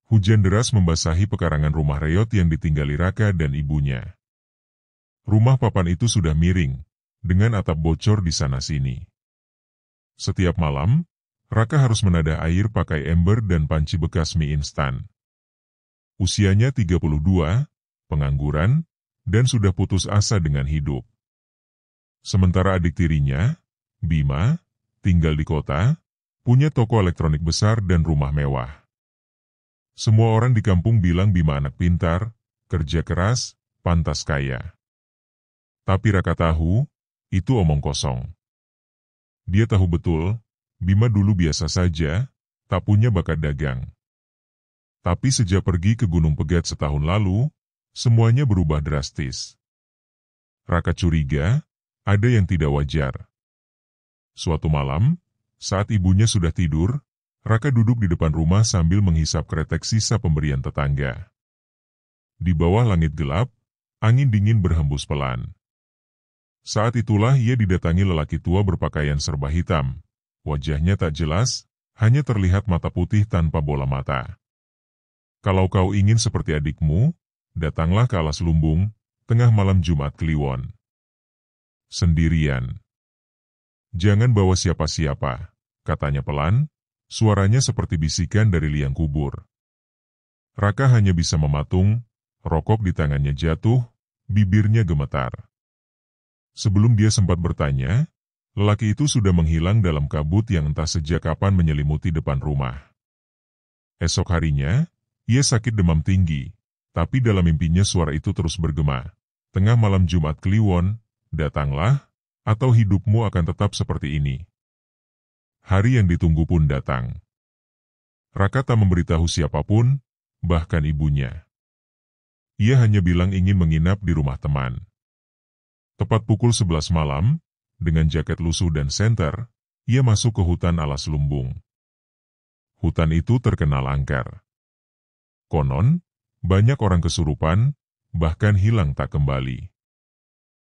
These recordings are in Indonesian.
Hujan deras membasahi pekarangan rumah reot yang ditinggali Raka dan ibunya. Rumah papan itu sudah miring, dengan atap bocor di sana-sini. Setiap malam, Raka harus menadah air pakai ember dan panci bekas mie instan. Usianya 32, pengangguran, dan sudah putus asa dengan hidup. Sementara adik tirinya, Bima, tinggal di kota, punya toko elektronik besar dan rumah mewah. Semua orang di kampung bilang Bima anak pintar, kerja keras, pantas kaya. Tapi Raka tahu, itu omong kosong. Dia tahu betul, Bima dulu biasa saja, tak punya bakat dagang. Tapi sejak pergi ke Gunung Pegat setahun lalu, semuanya berubah drastis. Raka curiga, ada yang tidak wajar. Suatu malam, saat ibunya sudah tidur, Raka duduk di depan rumah sambil menghisap kretek sisa pemberian tetangga. Di bawah langit gelap, angin dingin berhembus pelan. Saat itulah ia didatangi lelaki tua berpakaian serba hitam. Wajahnya tak jelas, hanya terlihat mata putih tanpa bola mata. Kalau kau ingin seperti adikmu, datanglah ke alas lumbung, tengah malam Jumat Kliwon. Sendirian. Jangan bawa siapa-siapa, katanya pelan, suaranya seperti bisikan dari liang kubur. Raka hanya bisa mematung, rokok di tangannya jatuh, bibirnya gemetar. Sebelum dia sempat bertanya, lelaki itu sudah menghilang dalam kabut yang entah sejak kapan menyelimuti depan rumah. Esok harinya, ia sakit demam tinggi, tapi dalam mimpinya suara itu terus bergema. Tengah malam Jumat Kliwon, datanglah, atau hidupmu akan tetap seperti ini. Hari yang ditunggu pun datang. Raka tak memberitahu siapapun, bahkan ibunya. Ia hanya bilang ingin menginap di rumah teman. Tepat pukul 11 malam, dengan jaket lusuh dan senter, ia masuk ke hutan alas lumbung. Hutan itu terkenal angker. Konon, banyak orang kesurupan, bahkan hilang tak kembali.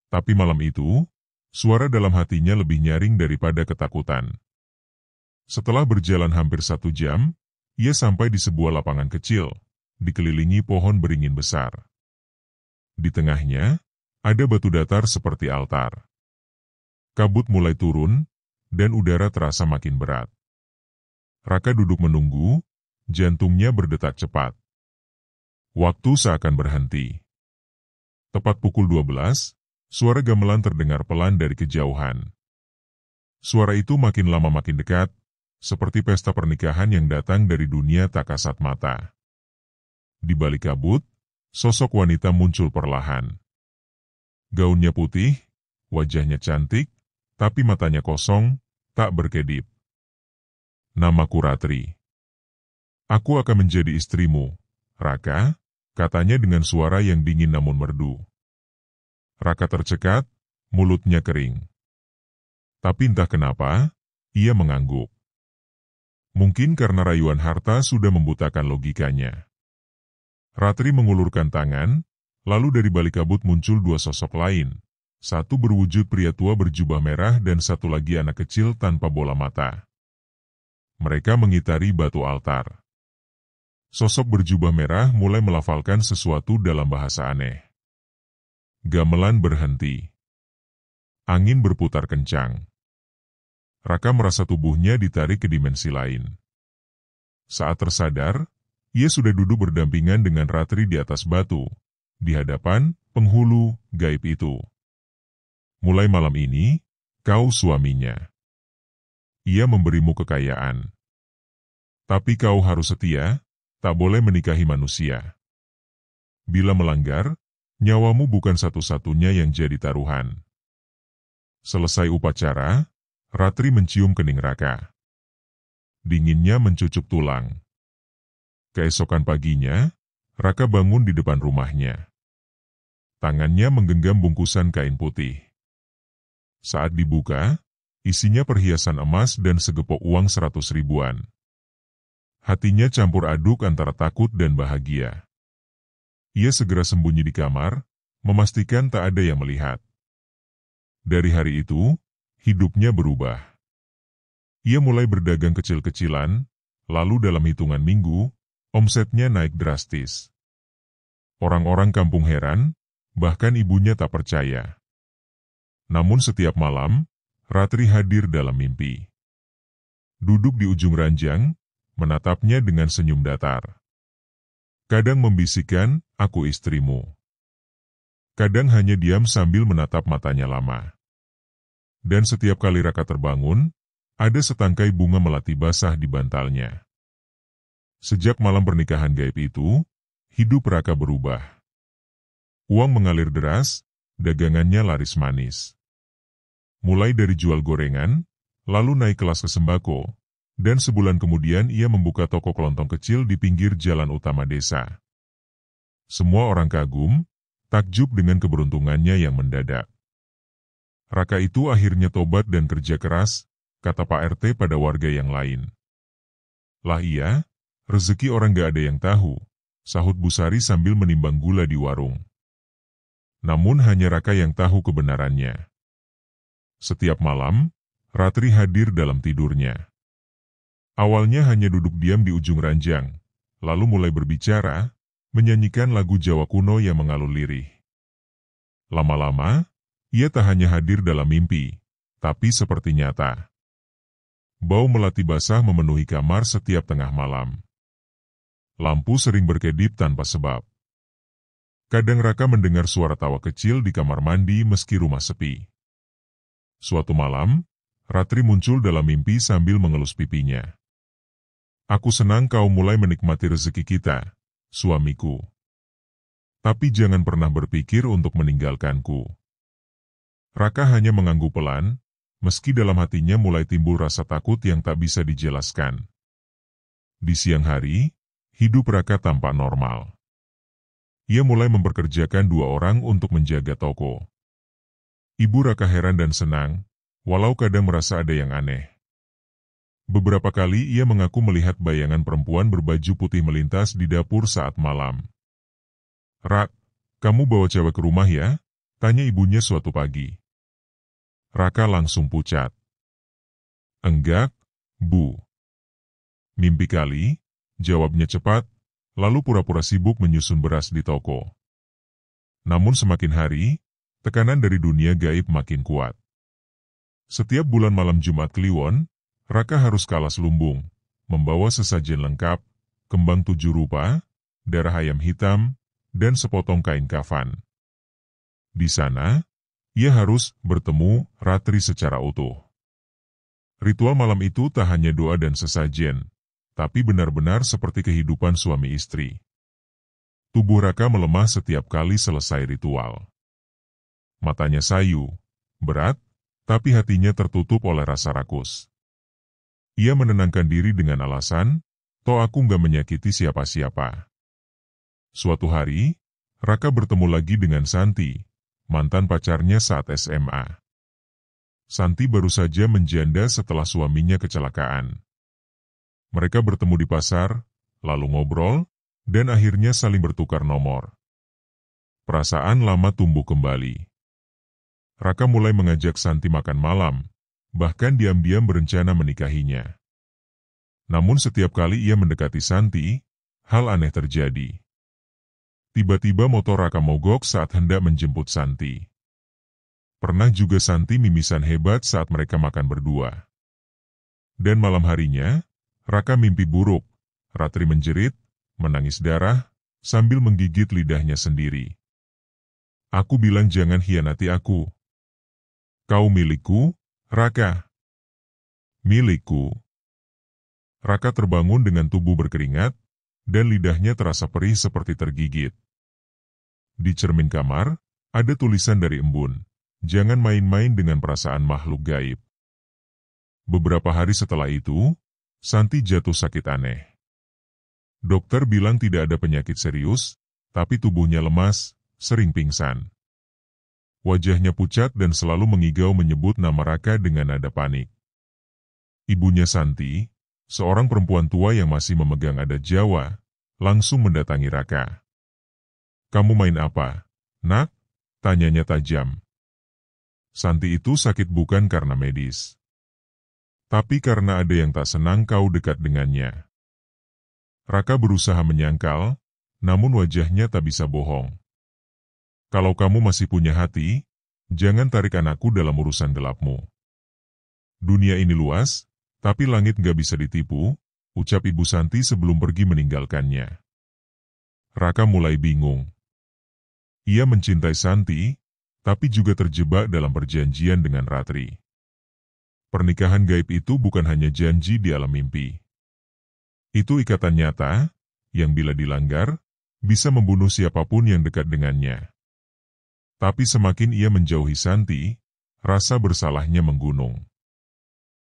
Tapi malam itu, suara dalam hatinya lebih nyaring daripada ketakutan. Setelah berjalan hampir 1 jam, ia sampai di sebuah lapangan kecil, dikelilingi pohon beringin besar. Di tengahnya, ada batu datar seperti altar. Kabut mulai turun, dan udara terasa makin berat. Raka duduk menunggu, jantungnya berdetak cepat. Waktu seakan berhenti. Tepat pukul 12, suara gamelan terdengar pelan dari kejauhan. Suara itu makin lama makin dekat, seperti pesta pernikahan yang datang dari dunia tak kasat mata. Di balik kabut, sosok wanita muncul perlahan. Gaunnya putih, wajahnya cantik, tapi matanya kosong, tak berkedip. Namaku Ratri. Aku akan menjadi istrimu, Raka, katanya dengan suara yang dingin namun merdu. Raka tercekat, mulutnya kering. Tapi entah kenapa, ia mengangguk. Mungkin karena rayuan harta sudah membutakan logikanya. Ratri mengulurkan tangan, lalu dari balik kabut muncul 2 sosok lain. Satu berwujud pria tua berjubah merah dan satu lagi anak kecil tanpa bola mata. Mereka mengitari batu altar. Sosok berjubah merah mulai melafalkan sesuatu dalam bahasa aneh. Gamelan berhenti. Angin berputar kencang. Raka merasa tubuhnya ditarik ke dimensi lain. Saat tersadar, ia sudah duduk berdampingan dengan Ratri di atas batu, di hadapan penghulu gaib itu. Mulai malam ini, kau suaminya. Ia memberimu kekayaan. Tapi kau harus setia, tak boleh menikahi manusia. Bila melanggar, nyawamu bukan satu-satunya yang jadi taruhan. Selesai upacara, Ratri mencium kening Raka. Dinginnya mencucuk tulang. Keesokan paginya, Raka bangun di depan rumahnya. Tangannya menggenggam bungkusan kain putih. Saat dibuka, isinya perhiasan emas dan segepok uang 100 ribuan. Hatinya campur aduk antara takut dan bahagia. Ia segera sembunyi di kamar, memastikan tak ada yang melihat. Dari hari itu, hidupnya berubah. Ia mulai berdagang kecil-kecilan, lalu dalam hitungan minggu, Omsetnya naik drastis. Orang-orang kampung heran, bahkan ibunya tak percaya. Namun setiap malam, Ratri hadir dalam mimpi. Duduk di ujung ranjang, menatapnya dengan senyum datar. Kadang membisikkan, "Aku istrimu." Kadang hanya diam sambil menatap matanya lama. Dan setiap kali Raka terbangun, ada setangkai bunga melati basah di bantalnya. Sejak malam pernikahan gaib itu, hidup Raka berubah. Uang mengalir deras, dagangannya laris manis. Mulai dari jual gorengan, lalu naik kelas ke sembako, dan sebulan kemudian ia membuka toko kelontong kecil di pinggir jalan utama desa. Semua orang kagum, takjub dengan keberuntungannya yang mendadak. Raka itu akhirnya tobat dan kerja keras, kata Pak RT pada warga yang lain. Lah iya, rezeki orang gak ada yang tahu, sahut Bu Sari sambil menimbang gula di warung. Namun hanya Raka yang tahu kebenarannya. Setiap malam, Ratri hadir dalam tidurnya. Awalnya hanya duduk diam di ujung ranjang, lalu mulai berbicara, menyanyikan lagu Jawa kuno yang mengalun lirih. Lama-lama, ia tak hanya hadir dalam mimpi, tapi seperti nyata. Bau melati basah memenuhi kamar setiap tengah malam. Lampu sering berkedip tanpa sebab. Kadang Raka mendengar suara tawa kecil di kamar mandi meski rumah sepi. Suatu malam, Ratri muncul dalam mimpi sambil mengelus pipinya. "Aku senang kau mulai menikmati rezeki kita, suamiku. Tapi jangan pernah berpikir untuk meninggalkanku." Raka hanya mengangguk pelan, meski dalam hatinya mulai timbul rasa takut yang tak bisa dijelaskan. Di siang hari, hidup Raka tampak normal. Ia mulai memperkerjakan 2 orang untuk menjaga toko. Ibu Raka heran dan senang, walau kadang merasa ada yang aneh. Beberapa kali ia mengaku melihat bayangan perempuan berbaju putih melintas di dapur saat malam. "Rak, kamu bawa cewek ke rumah ya?" tanya ibunya suatu pagi. Raka langsung pucat. "Enggak, Bu." "Mimpi kali," jawabnya cepat, lalu pura-pura sibuk menyusun beras di toko. Namun semakin hari, tekanan dari dunia gaib makin kuat. Setiap bulan malam Jumat Kliwon, Raka harus ke alas lumbung, membawa sesajen lengkap, kembang 7 rupa, darah ayam hitam, dan sepotong kain kafan. Di sana, ia harus bertemu Ratri secara utuh. Ritual malam itu tak hanya doa dan sesajen, tapi benar-benar seperti kehidupan suami istri. Tubuh Raka melemah setiap kali selesai ritual. Matanya sayu, berat, tapi hatinya tertutup oleh rasa rakus. Ia menenangkan diri dengan alasan, "Toh aku nggak menyakiti siapa-siapa." Suatu hari, Raka bertemu lagi dengan Santi, mantan pacarnya saat SMA. Santi baru saja menjanda setelah suaminya kecelakaan. Mereka bertemu di pasar, lalu ngobrol, dan akhirnya saling bertukar nomor. Perasaan lama tumbuh kembali. Raka mulai mengajak Santi makan malam, bahkan diam-diam berencana menikahinya. Namun setiap kali ia mendekati Santi, hal aneh terjadi. Tiba-tiba motor Raka mogok saat hendak menjemput Santi. Pernah juga Santi mimisan hebat saat mereka makan berdua. Dan malam harinya, Raka mimpi buruk, Ratri menjerit, menangis darah, sambil menggigit lidahnya sendiri. "Aku bilang jangan hianati aku. Kau milikku, Raka." "Milikku." Raka terbangun dengan tubuh berkeringat, dan lidahnya terasa perih seperti tergigit. Di cermin kamar, ada tulisan dari embun, "Jangan main-main dengan perasaan makhluk gaib." Beberapa hari setelah itu, Santi jatuh sakit aneh. Dokter bilang tidak ada penyakit serius, tapi tubuhnya lemas, sering pingsan. Wajahnya pucat dan selalu mengigau menyebut nama Raka dengan nada panik. Ibunya Santi, seorang perempuan tua yang masih memegang adat Jawa, langsung mendatangi Raka. "Kamu main apa, Nak?" tanyanya tajam. "Santi itu sakit bukan karena medis, tapi karena ada yang tak senang kau dekat dengannya." Raka berusaha menyangkal, namun wajahnya tak bisa bohong. Kalau kamu masih punya hati, jangan tarik anakku dalam urusan gelapmu. Dunia ini luas, tapi langit gak bisa ditipu, ucap Ibu Santi sebelum pergi meninggalkannya. Raka mulai bingung. Ia mencintai Santi, tapi juga terjebak dalam perjanjian dengan Ratri. Pernikahan gaib itu bukan hanya janji di alam mimpi. Itu ikatan nyata, yang bila dilanggar, bisa membunuh siapapun yang dekat dengannya. Tapi semakin ia menjauhi Santi, rasa bersalahnya menggunung.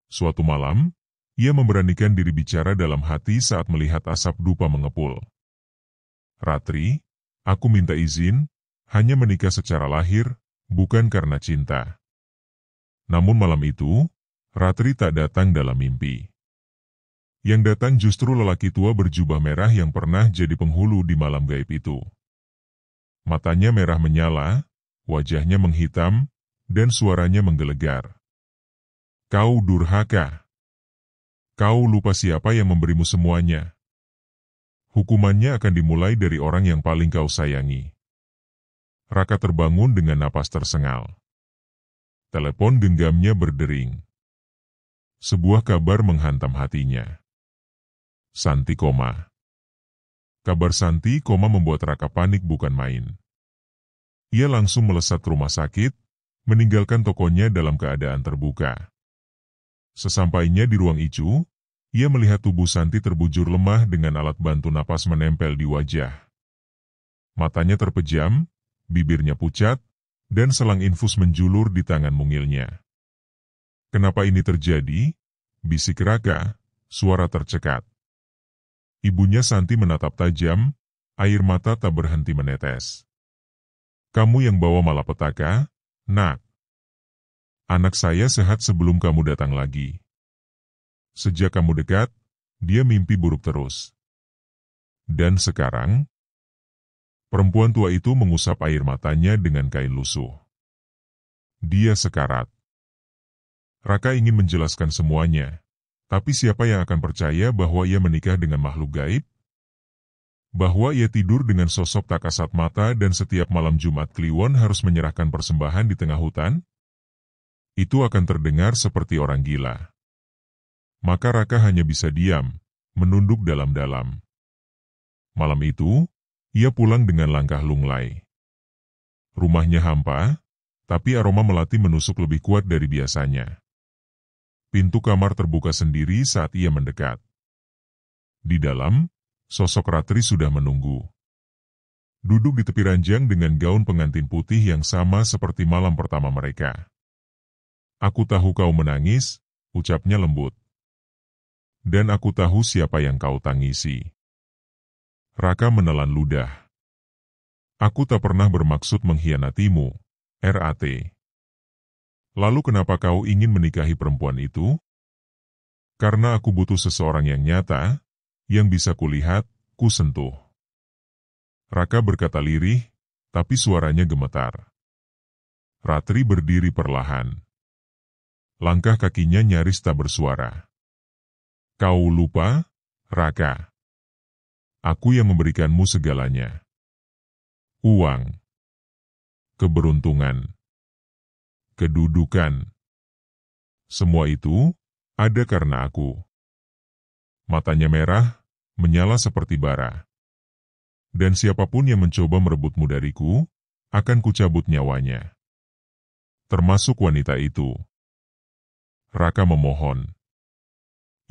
Suatu malam, ia memberanikan diri bicara dalam hati saat melihat asap dupa mengepul. Ratri, aku minta izin, hanya menikah secara lahir, bukan karena cinta. Namun malam itu, Ratri tak datang dalam mimpi. Yang datang justru lelaki tua berjubah merah yang pernah jadi penghulu di malam gaib itu. Matanya merah menyala, wajahnya menghitam, dan suaranya menggelegar. Kau durhaka. Kau lupa siapa yang memberimu semuanya. Hukumannya akan dimulai dari orang yang paling kau sayangi. Raka terbangun dengan napas tersengal. Telepon genggamnya berdering. Sebuah kabar menghantam hatinya. Santi koma. Kabar Santi koma membuat Raka panik bukan main. Ia langsung melesat ke rumah sakit, meninggalkan tokonya dalam keadaan terbuka. Sesampainya di ruang ICU, ia melihat tubuh Santi terbujur lemah dengan alat bantu napas menempel di wajah. Matanya terpejam, bibirnya pucat, dan selang infus menjulur di tangan mungilnya. Kenapa ini terjadi? Bisik Raka, suara tercekat. Ibunya Santi menatap tajam, air mata tak berhenti menetes. Kamu yang bawa malapetaka, Nak. Anak saya sehat sebelum kamu datang lagi. Sejak kamu dekat, dia mimpi buruk terus. Dan sekarang, perempuan tua itu mengusap air matanya dengan kain lusuh. Dia sekarat. Raka ingin menjelaskan semuanya, tapi siapa yang akan percaya bahwa ia menikah dengan makhluk gaib? Bahwa ia tidur dengan sosok tak kasat mata dan setiap malam Jumat Kliwon harus menyerahkan persembahan di tengah hutan? Itu akan terdengar seperti orang gila. Maka Raka hanya bisa diam, menunduk dalam-dalam. Malam itu, ia pulang dengan langkah lunglai. Rumahnya hampa, tapi aroma melati menusuk lebih kuat dari biasanya. Pintu kamar terbuka sendiri saat ia mendekat. Di dalam, sosok Ratri sudah menunggu. Duduk di tepi ranjang dengan gaun pengantin putih yang sama seperti malam pertama mereka. Aku tahu kau menangis, ucapnya lembut. Dan aku tahu siapa yang kau tangisi. Raka menelan ludah. Aku tak pernah bermaksud mengkhianatimu, Rat. Lalu kenapa kau ingin menikahi perempuan itu? Karena aku butuh seseorang yang nyata, yang bisa kulihat, kusentuh. Raka berkata lirih, tapi suaranya gemetar. Ratri berdiri perlahan. Langkah kakinya nyaris tak bersuara. Kau lupa, Raka. Aku yang memberikanmu segalanya. Uang. Keberuntungan. Kedudukan. Semua itu ada karena aku. Matanya merah, menyala seperti bara. Dan siapapun yang mencoba merebutmu dariku, akan kucabut nyawanya. Termasuk wanita itu. Raka memohon.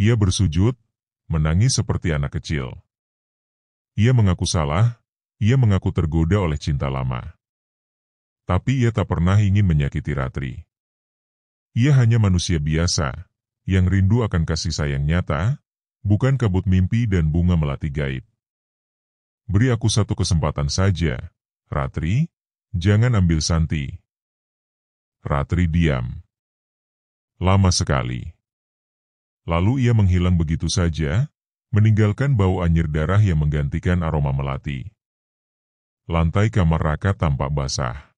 Ia bersujud, menangis seperti anak kecil. Ia mengaku salah, ia mengaku tergoda oleh cinta lama. Tapi ia tak pernah ingin menyakiti Ratri. Ia hanya manusia biasa, yang rindu akan kasih sayang nyata, bukan kabut mimpi dan bunga melati gaib. Beri aku satu kesempatan saja, Ratri, jangan ambil Santi. Ratri diam. Lama sekali. Lalu ia menghilang begitu saja, meninggalkan bau anyir darah yang menggantikan aroma melati. Lantai kamar Raka tampak basah.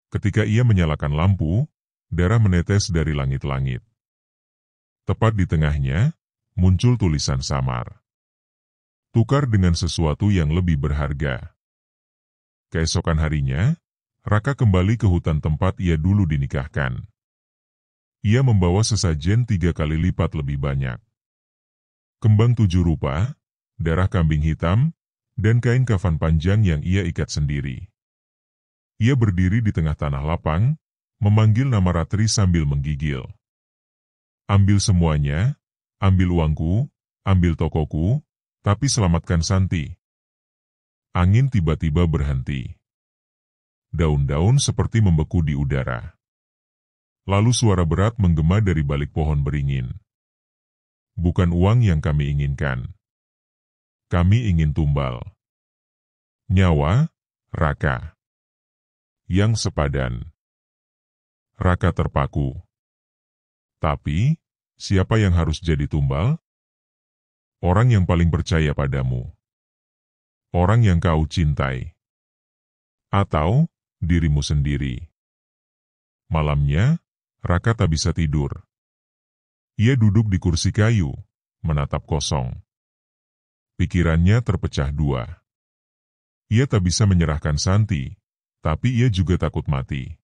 Ketika ia menyalakan lampu, darah menetes dari langit-langit. Tepat di tengahnya, muncul tulisan samar. tukar dengan sesuatu yang lebih berharga. Keesokan harinya, Raka kembali ke hutan tempat ia dulu dinikahkan. Ia membawa sesajen 3 kali lipat lebih banyak. Kembang 7 rupa, darah kambing hitam, dan kain kafan panjang yang ia ikat sendiri. Ia berdiri di tengah tanah lapang, memanggil nama Ratri sambil menggigil. Ambil semuanya, ambil uangku, ambil tokoku, tapi selamatkan Santi. Angin tiba-tiba berhenti. Daun-daun seperti membeku di udara. Lalu suara berat menggema dari balik pohon beringin. Bukan uang yang kami inginkan. Kami ingin tumbal. Nyawa, Raka. Yang sepadan. Raka terpaku. Tapi, siapa yang harus jadi tumbal? Orang yang paling percaya padamu. Orang yang kau cintai. Atau, dirimu sendiri. Malamnya, Raka tak bisa tidur. Ia duduk di kursi kayu, menatap kosong. Pikirannya terpecah dua. Ia tak bisa menyerahkan Santi, tapi ia juga takut mati.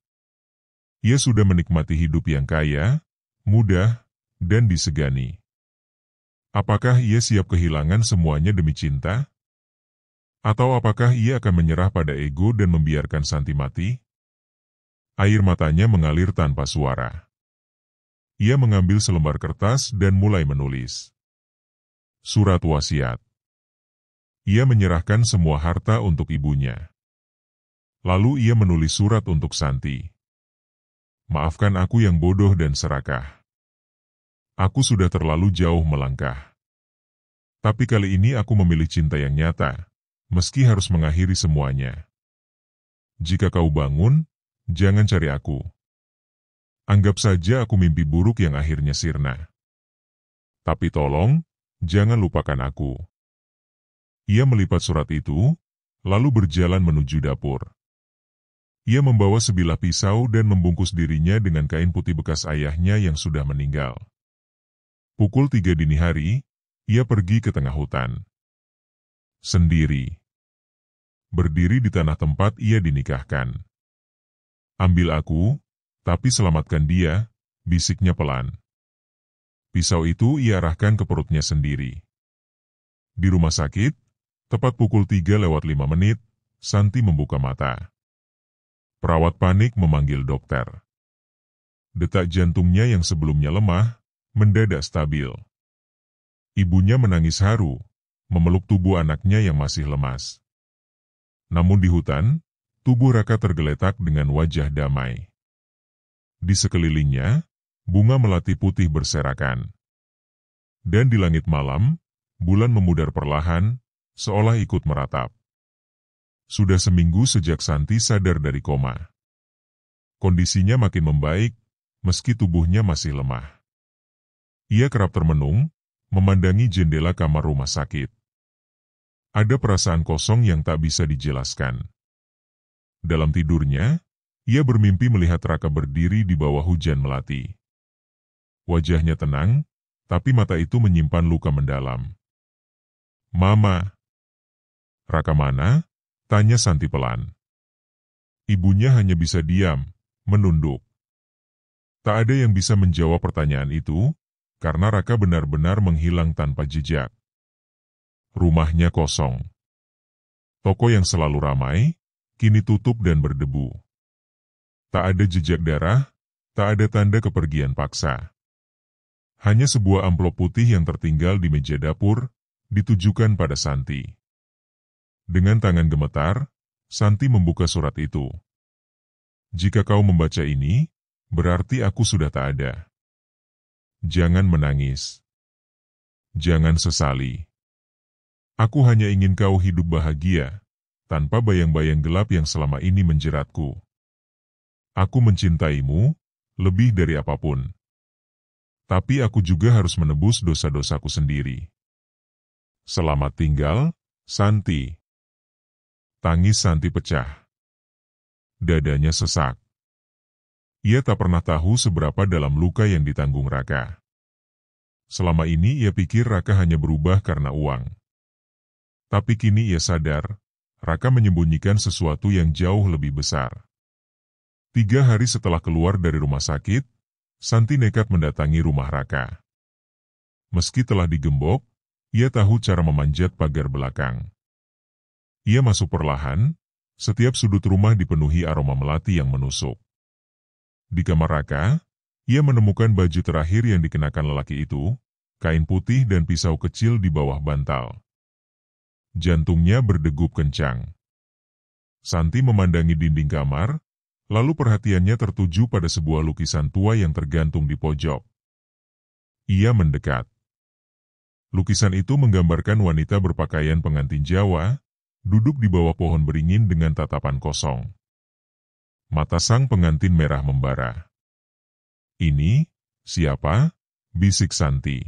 Ia sudah menikmati hidup yang kaya, mudah, dan disegani. Apakah ia siap kehilangan semuanya demi cinta? Atau apakah ia akan menyerah pada ego dan membiarkan Santi mati? Air matanya mengalir tanpa suara. Ia mengambil selembar kertas dan mulai menulis. Surat wasiat. Ia menyerahkan semua harta untuk ibunya. Lalu ia menulis surat untuk Santi. Maafkan aku yang bodoh dan serakah. Aku sudah terlalu jauh melangkah. Tapi kali ini aku memilih cinta yang nyata, meski harus mengakhiri semuanya. Jika kau bangun, jangan cari aku. Anggap saja aku mimpi buruk yang akhirnya sirna. Tapi tolong, jangan lupakan aku. Ia melipat surat itu, lalu berjalan menuju dapur. Ia membawa sebilah pisau dan membungkus dirinya dengan kain putih bekas ayahnya yang sudah meninggal. Pukul 3 dini hari, ia pergi ke tengah hutan. Sendiri. Berdiri di tanah tempat ia dinikahkan. Ambil aku, tapi selamatkan dia, bisiknya pelan. Pisau itu ia arahkan ke perutnya sendiri. Di rumah sakit, tepat pukul 3:05, Santi membuka mata. Perawat panik memanggil dokter. Detak jantungnya yang sebelumnya lemah, mendadak stabil. Ibunya menangis haru, memeluk tubuh anaknya yang masih lemas. Namun di hutan, tubuh Raka tergeletak dengan wajah damai. Di sekelilingnya, bunga melati putih berserakan. Dan di langit malam, bulan memudar perlahan, seolah ikut meratap. Sudah seminggu sejak Santi sadar dari koma. Kondisinya makin membaik, meski tubuhnya masih lemah. Ia kerap termenung, memandangi jendela kamar rumah sakit. Ada perasaan kosong yang tak bisa dijelaskan. Dalam tidurnya, ia bermimpi melihat Raka berdiri di bawah hujan melati. Wajahnya tenang, tapi mata itu menyimpan luka mendalam. Mama. Raka mana? Tanya Santi pelan. Ibunya hanya bisa diam, menunduk. Tak ada yang bisa menjawab pertanyaan itu, karena Raka benar-benar menghilang tanpa jejak. Rumahnya kosong. Toko yang selalu ramai, kini tutup dan berdebu. Tak ada jejak darah, tak ada tanda kepergian paksa. Hanya sebuah amplop putih yang tertinggal di meja dapur, ditujukan pada Santi. Dengan tangan gemetar, Santi membuka surat itu. Jika kau membaca ini, berarti aku sudah tak ada. Jangan menangis. Jangan sesali. Aku hanya ingin kau hidup bahagia, tanpa bayang-bayang gelap yang selama ini menjeratku. Aku mencintaimu, lebih dari apapun. Tapi aku juga harus menebus dosa-dosaku sendiri. Selamat tinggal, Santi. Tangis Santi pecah. Dadanya sesak. Ia tak pernah tahu seberapa dalam luka yang ditanggung Raka. Selama ini ia pikir Raka hanya berubah karena uang. Tapi kini ia sadar, Raka menyembunyikan sesuatu yang jauh lebih besar. 3 hari setelah keluar dari rumah sakit, Santi nekat mendatangi rumah Raka. Meski telah digembok, ia tahu cara memanjat pagar belakang. Ia masuk perlahan, setiap sudut rumah dipenuhi aroma melati yang menusuk. Di kamar Raka, ia menemukan baju terakhir yang dikenakan lelaki itu, kain putih dan pisau kecil di bawah bantal. Jantungnya berdegup kencang. Santi memandangi dinding kamar, lalu perhatiannya tertuju pada sebuah lukisan tua yang tergantung di pojok. Ia mendekat. Lukisan itu menggambarkan wanita berpakaian pengantin Jawa, duduk di bawah pohon beringin dengan tatapan kosong. Mata sang pengantin merah membara. "Ini, siapa?" bisik Santi.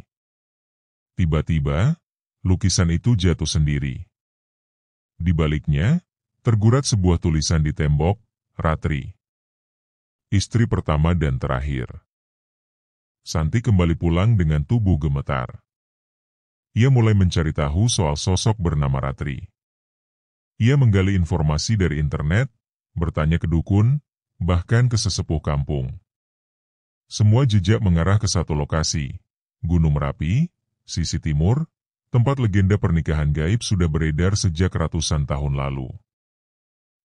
Tiba-tiba, lukisan itu jatuh sendiri. Di baliknya, tergurat sebuah tulisan di tembok, "Ratri, istri pertama dan terakhir." Santi kembali pulang dengan tubuh gemetar. Ia mulai mencari tahu soal sosok bernama Ratri. Ia menggali informasi dari internet, bertanya ke dukun, bahkan ke sesepuh kampung. Semua jejak mengarah ke satu lokasi, Gunung Merapi, sisi timur, tempat legenda pernikahan gaib sudah beredar sejak ratusan tahun lalu.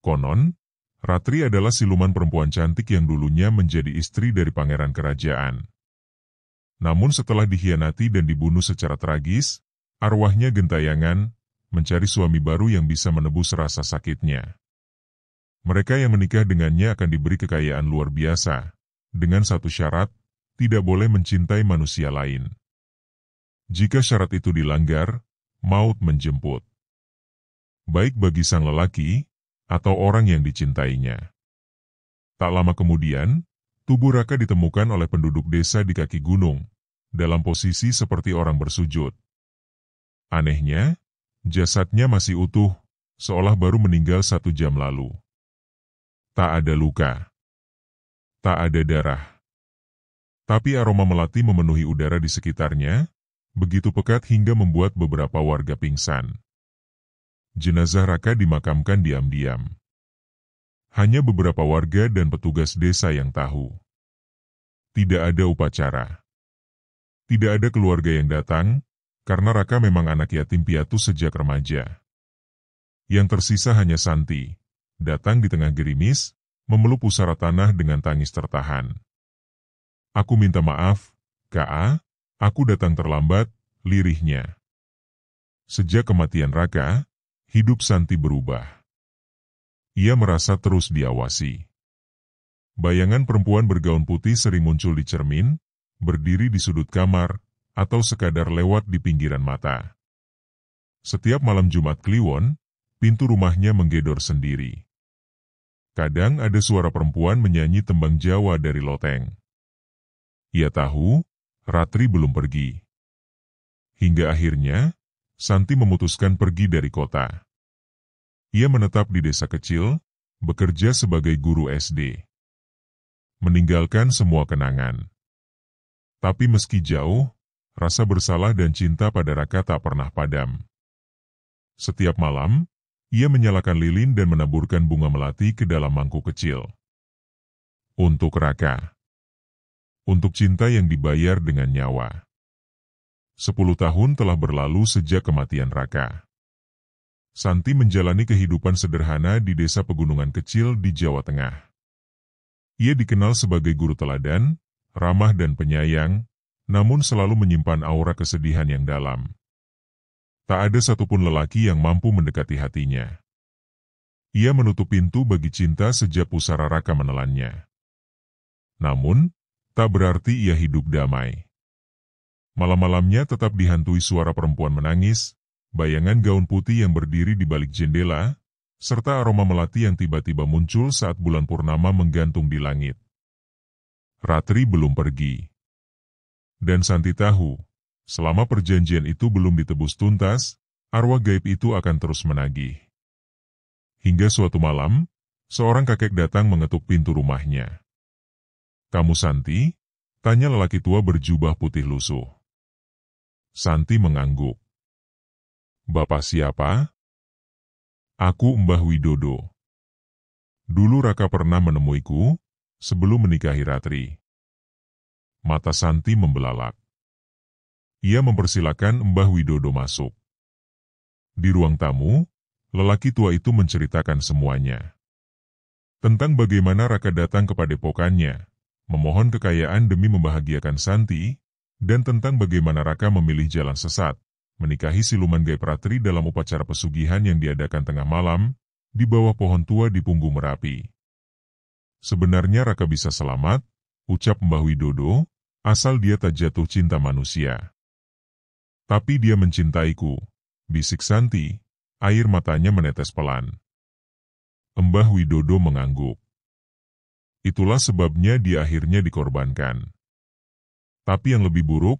Konon, Ratri adalah siluman perempuan cantik yang dulunya menjadi istri dari pangeran kerajaan. Namun setelah dikhianati dan dibunuh secara tragis, arwahnya gentayangan, mencari suami baru yang bisa menebus rasa sakitnya. Mereka yang menikah dengannya akan diberi kekayaan luar biasa, dengan satu syarat, tidak boleh mencintai manusia lain. Jika syarat itu dilanggar, maut menjemput. Baik bagi sang lelaki, atau orang yang dicintainya. Tak lama kemudian, tubuh Raka ditemukan oleh penduduk desa di kaki gunung, dalam posisi seperti orang bersujud. Anehnya, jasadnya masih utuh, seolah baru meninggal 1 jam lalu. Tak ada luka. Tak ada darah. Tapi aroma melati memenuhi udara di sekitarnya, begitu pekat hingga membuat beberapa warga pingsan. Jenazah Raka dimakamkan diam-diam. Hanya beberapa warga dan petugas desa yang tahu. Tidak ada upacara. Tidak ada keluarga yang datang, karena Raka memang anak yatim piatu sejak remaja. Yang tersisa hanya Santi, datang di tengah gerimis, memeluk pusara tanah dengan tangis tertahan. "Aku minta maaf, Ka, aku datang terlambat," lirihnya. Sejak kematian Raka, hidup Santi berubah. Ia merasa terus diawasi. Bayangan perempuan bergaun putih sering muncul di cermin, berdiri di sudut kamar, atau sekadar lewat di pinggiran mata. Setiap malam Jumat Kliwon, pintu rumahnya menggedor sendiri. Kadang ada suara perempuan menyanyi tembang Jawa dari loteng. Ia tahu, Ratri belum pergi. Hingga akhirnya, Santi memutuskan pergi dari kota. Ia menetap di desa kecil, bekerja sebagai guru SD. Meninggalkan semua kenangan. Tapi meski jauh, rasa bersalah dan cinta pada Raka tak pernah padam. Setiap malam, ia menyalakan lilin dan menaburkan bunga melati ke dalam mangkuk kecil. Untuk Raka. Untuk cinta yang dibayar dengan nyawa. 10 tahun telah berlalu sejak kematian Raka. Santi menjalani kehidupan sederhana di desa pegunungan kecil di Jawa Tengah. Ia dikenal sebagai guru teladan, ramah dan penyayang, namun selalu menyimpan aura kesedihan yang dalam. Tak ada satupun lelaki yang mampu mendekati hatinya. Ia menutup pintu bagi cinta sejak pusara Raka menelannya. Namun, tak berarti ia hidup damai. Malam-malamnya tetap dihantui suara perempuan menangis, bayangan gaun putih yang berdiri di balik jendela, serta aroma melati yang tiba-tiba muncul saat bulan purnama menggantung di langit. Ratri belum pergi. Dan Santi tahu, selama perjanjian itu belum ditebus tuntas, arwah gaib itu akan terus menagih. Hingga suatu malam, seorang kakek datang mengetuk pintu rumahnya. "Kamu Santi?" tanya lelaki tua berjubah putih lusuh. Santi mengangguk. Bapak siapa? Aku Mbah Widodo. Dulu Raka pernah menemuiku, sebelum menikahi Ratri. Mata Santi membelalak. Ia mempersilakan Mbah Widodo masuk. Di ruang tamu, lelaki tua itu menceritakan semuanya. Tentang bagaimana Raka datang ke padepokannya, memohon kekayaan demi membahagiakan Santi, dan tentang bagaimana Raka memilih jalan sesat, menikahi siluman gaib Ratri dalam upacara pesugihan yang diadakan tengah malam, di bawah pohon tua di Punggung Merapi. Sebenarnya Raka bisa selamat, ucap Mbah Widodo, asal dia tak jatuh cinta manusia. Tapi dia mencintaiku, bisik Santi, air matanya menetes pelan. Mbah Widodo mengangguk. Itulah sebabnya dia akhirnya dikorbankan. Tapi yang lebih buruk,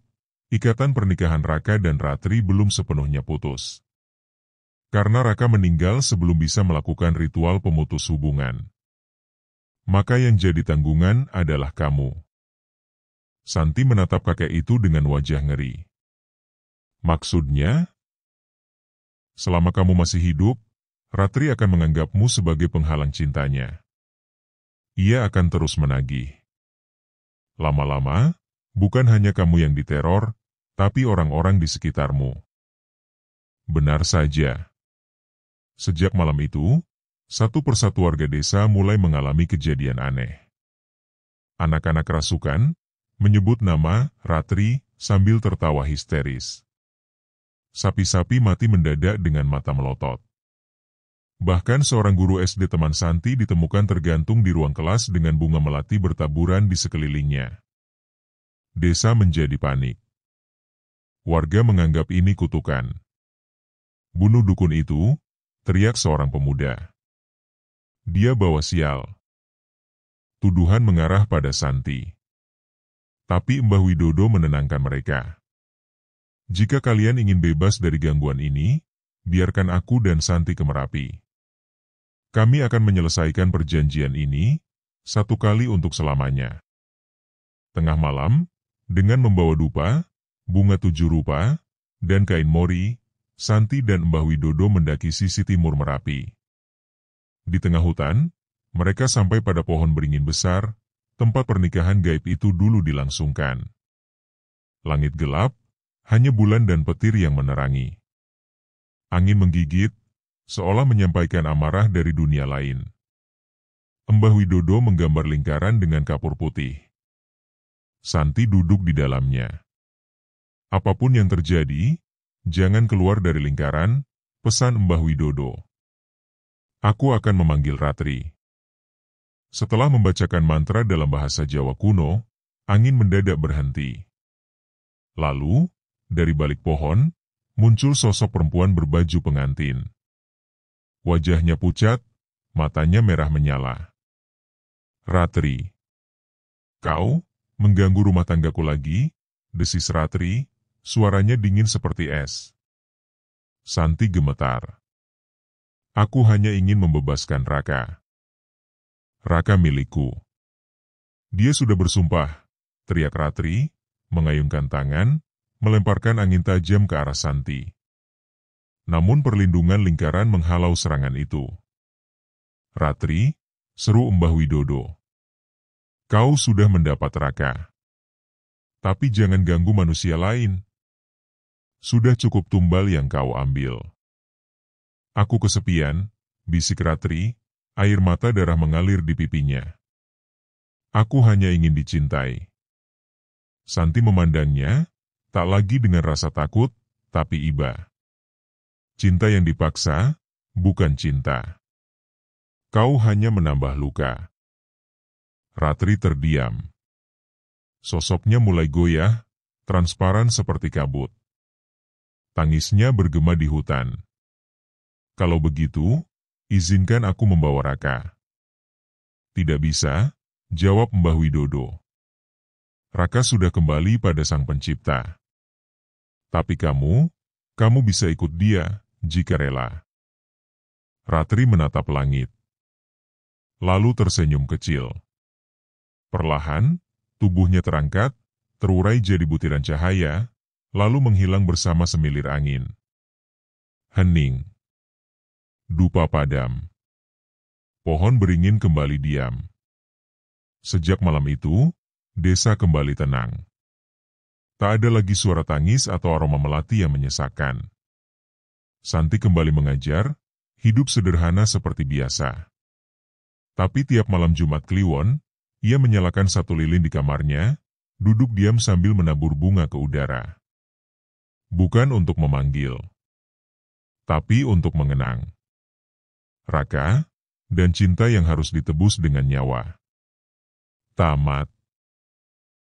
ikatan pernikahan Raka dan Ratri belum sepenuhnya putus. Karena Raka meninggal sebelum bisa melakukan ritual pemutus hubungan. Maka yang jadi tanggungan adalah kamu. Santi menatap kakek itu dengan wajah ngeri. Maksudnya? Selama kamu masih hidup, Ratri akan menganggapmu sebagai penghalang cintanya. Ia akan terus menagih. Lama-lama, bukan hanya kamu yang diteror, tapi orang-orang di sekitarmu. Benar saja. Sejak malam itu, satu persatu warga desa mulai mengalami kejadian aneh. Anak-anak rasukan menyebut nama Ratri sambil tertawa histeris. Sapi-sapi mati mendadak dengan mata melotot. Bahkan seorang guru SD teman Santi ditemukan tergantung di ruang kelas dengan bunga melati bertaburan di sekelilingnya. Desa menjadi panik. Warga menganggap ini kutukan. Bunuh dukun itu, teriak seorang pemuda. Dia bawa sial. Tuduhan mengarah pada Santi. Tapi Mbah Widodo menenangkan mereka. Jika kalian ingin bebas dari gangguan ini, biarkan aku dan Santi ke Merapi. Kami akan menyelesaikan perjanjian ini, satu kali untuk selamanya. Tengah malam, dengan membawa dupa, bunga 7 rupa, dan kain mori, Santi dan Mbah Widodo mendaki sisi timur Merapi. Di tengah hutan, mereka sampai pada pohon beringin besar, tempat pernikahan gaib itu dulu dilangsungkan. Langit gelap, hanya bulan dan petir yang menerangi. Angin menggigit, seolah menyampaikan amarah dari dunia lain. Mbah Widodo menggambar lingkaran dengan kapur putih. Santi duduk di dalamnya. Apapun yang terjadi, jangan keluar dari lingkaran, pesan Mbah Widodo. Aku akan memanggil Ratri. Setelah membacakan mantra dalam bahasa Jawa kuno, angin mendadak berhenti. Lalu, dari balik pohon, muncul sosok perempuan berbaju pengantin. Wajahnya pucat, matanya merah menyala. Ratri. Kau, mengganggu rumah tanggaku lagi, desis Ratri, suaranya dingin seperti es. Santi gemetar. Aku hanya ingin membebaskan Raka. Raka milikku. Dia sudah bersumpah, teriak Ratri, mengayunkan tangan, melemparkan angin tajam ke arah Santi. Namun perlindungan lingkaran menghalau serangan itu. Ratri, seru Mbah Widodo. Kau sudah mendapat Raka. Tapi jangan ganggu manusia lain. Sudah cukup tumbal yang kau ambil. Aku kesepian, bisik Ratri, air mata darah mengalir di pipinya. Aku hanya ingin dicintai. Santi memandangnya, tak lagi dengan rasa takut, tapi iba. Cinta yang dipaksa, bukan cinta. Kau hanya menambah luka. Ratri terdiam. Sosoknya mulai goyah, transparan seperti kabut. Tangisnya bergema di hutan. Kalau begitu, izinkan aku membawa Raka. Tidak bisa, jawab Mbah Widodo. Raka sudah kembali pada Sang Pencipta. Tapi kamu bisa ikut dia, jika rela. Ratri menatap langit. Lalu tersenyum kecil. Perlahan, tubuhnya terangkat, terurai jadi butiran cahaya, lalu menghilang bersama semilir angin. Hening. Dupa padam. Pohon beringin kembali diam. Sejak malam itu, desa kembali tenang. Tak ada lagi suara tangis atau aroma melati yang menyesakkan. Santi kembali mengajar, hidup sederhana seperti biasa. Tapi tiap malam Jumat Kliwon, ia menyalakan satu lilin di kamarnya, duduk diam sambil menabur bunga ke udara. Bukan untuk memanggil, tapi untuk mengenang. Raka, dan cinta yang harus ditebus dengan nyawa. Tamat.